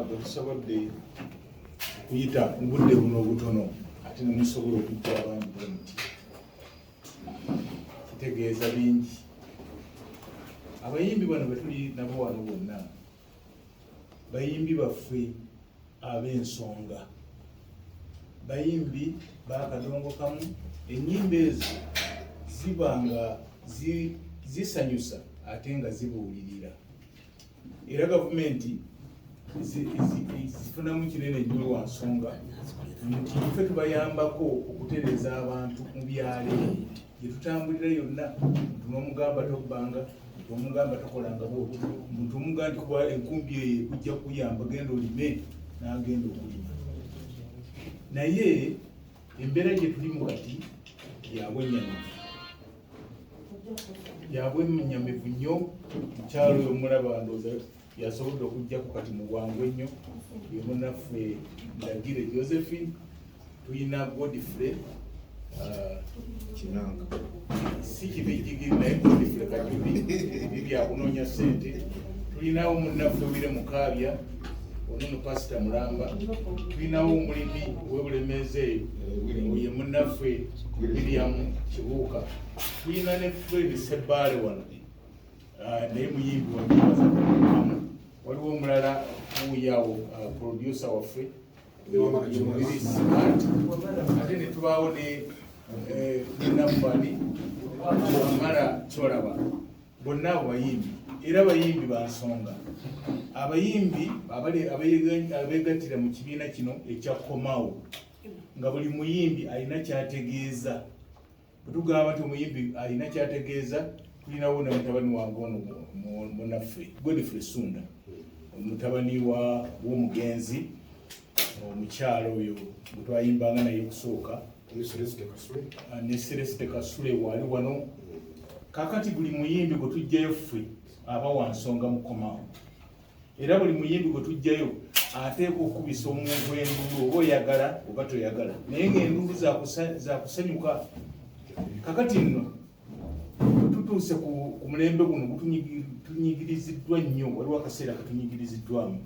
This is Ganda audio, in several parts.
bwe tusobodde kuyita mu budde buno obutono ate ne musobola okujja abangi bwe muti kitegeeza bingi. Abayimbi bano betuli nabo wano bonna bayimbi baffe ab'ensonga, bayimbi bakadongo kamu. Ennyimba ezo ziba nga zisanyusa ate nga zibuulirira, era gavumenti zifunamu kinene nnyo lwa nsonga nti ffe tubayambako okutereeza abantu mu byalo gye tutambulira yonna. Omuntu n'omugamba tobbanga, omuntu omugamba tokolanga bwoti, omuntu omugamba nti kuba enkumbi eyo ekujja kuyamba genda olime, n'agenda okulima. Naye embeera gye tulimu kati yabwennyamivu nnyo. Mukyalo oyo mulaba ndowooza yasobodde okujjako kati mu bwangu ennyo, ye munnaffe Ndagire Josephine, tuyina Godfrey Kinanga, si kibijjigiri naye Godfrey Kajubi bibyakunoonya ssente. Tulinawo munnaffe Wire Mukaabya, ono Pastor Mulamba. Tulinawo omulimi w'Ebulemeezi eyo, ye munnaffe William Kibuuka. Tulina ne Fred Ssebaale wano, naye muyimbi wabaza. Waliwo omulala wuuyawo producer waffe ate ne tubaawo ne Nambali Wamala Kyolaba. Bonna abo bayimbi era bayimbi ba nsonga, abayimbi abeegattira mu kibiina kino ekya Komawo, nga buli muyimbi alina kyategeeza. Bwe tugamba nti omuyimbi alina kyategeeza, tulinawo ne mutabani wange ono munaffe Godfrey Sunda, mutabani w'omugenzi omukyalo oyo gwe twayimbanga naye kusooka, ne Celeste Kasule wali wano. Kakati buli muyimbi gwe tujjayo ffe aba wa nsonga mu Komawo, era buli muyimbi gwe tujjayo ateeka okubisa omuntu endulu, oba oyagala oba toyagala, naye ng'endulu zakusanyuka. Kakati nno tutuuse ku mulembe guno tunyigiriziddwa nnyo, waliwo akaseera katunyigiriziddwamu,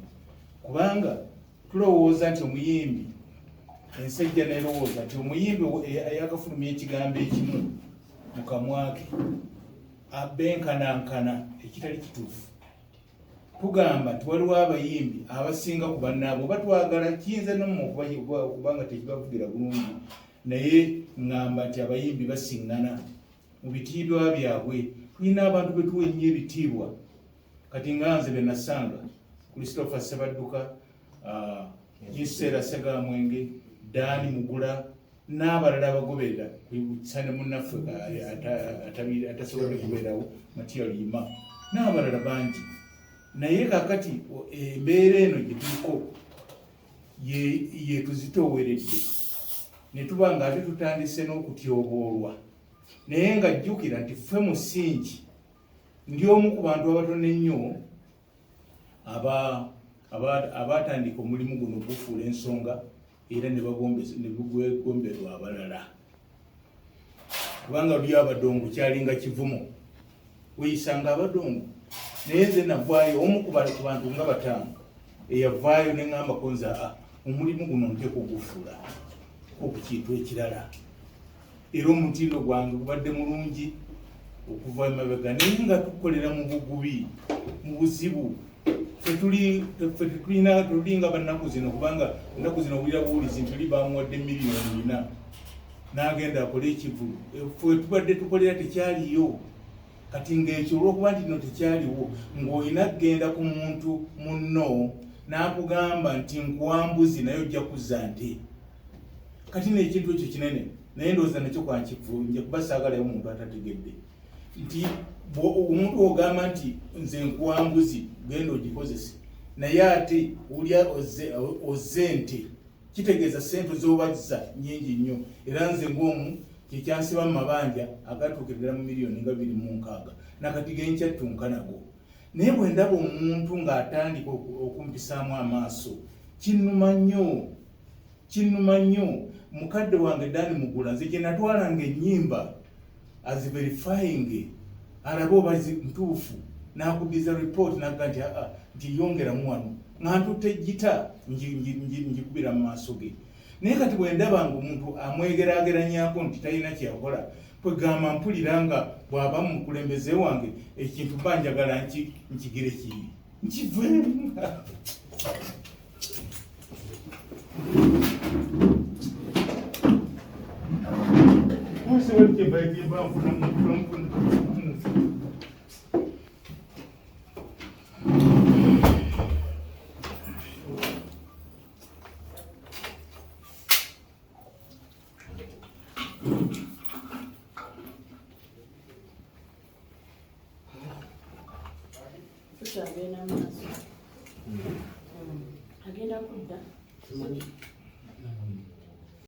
kubanga tulowooza nti omuyimbi, ensejja nerowooza nti omuyimbi yakafulumya ekigambo ekimu mu kamwake abenkanankana ekitali kituufu. Tugamba nti waliwo abayimbi abasinga ku bannaabwe oba twagala, kiyinza nomu okubanga tekibavugira bulungi, naye ngamba nti abayimbi basiŋŋana mu bitiibwa byabwe. Tulina abantu betuwa ennyo ebitiibwa. Kati nga nze benasanga Christopher Sebadduka, Kiseera Segamwenge, Dani Mugula n'abalala abagoberera, sane munnaffe atasobodde kubeerawo Mathieu Lima n'abalala bangi. Naye kakati embeera eno gye tuliko ye tuzitooweredde, ne tuba nga ate tutandise n'okutyoboolwa. Naye nga jjukira nti ffe musingi ndi omu ku bantu abatono ennyo abatandika omulimu guno okufuula ensonga era ne bagwegomberwa abalala, kubanga luli abadongo kyalinga kivumo, weyisanga abadongo. Naye nze navaayo omu ku bantu nga bataano eyavaayo ne ŋŋambako nze omulimu guno nteeka ogufuula ku kintu ekirala, era omutindo gwange gubadde mulungi okuva emabega, naye nga tukolera mu bugubi, mu buzibu. Tulinga bannaku zino, kubanga ennaku zino owulira buwulizi nti oli bamuwadde miliyoni 4 n'agenda akole ekivulu. Ffe tubadde tukolera tekyaliyo. Kati ng'ekyo olw'okuba nti no tekyaliwo, ng'olina kgenda ku muntu munno n'akugamba nti nkuwambuzi naye ojja kuzza nte. Kati n'ekintu ekyo kinene, naye ndowooza nakyo kwankivunja kuba saagalayo omuntu atategedde nti omuntu ogamba nti nze nkuwambuzi genda ogikozese, naye ate olya ozze nte, kitegeeza sente z'obazza nnyingi nnyo. Era nze ng'omu kyekyansiba mu mabanja agatuukirira mu miliyoni nga 26 nakati genkyatunka nago. Naye bwe ndaba omuntu ng'atandika okumpisaamu amaaso, kinnuma nnyo. Mukadde wange Dani Mugula, nze gye natwalanga ennyimba aziverifying alabe oba ntuufu, n'akubbiza report n'agamba nti yongeramu wano, nga ntutte gita njikubira mu maaso ge. Naye kati bwe ndaba nga omuntu amwegeraageranyako nti talina kyeyakola, kwegamba mpulira nga bw'aba mu mukulembeze wange ekintu mba njagala nkigire kiri nkiveemu. Agenda kudda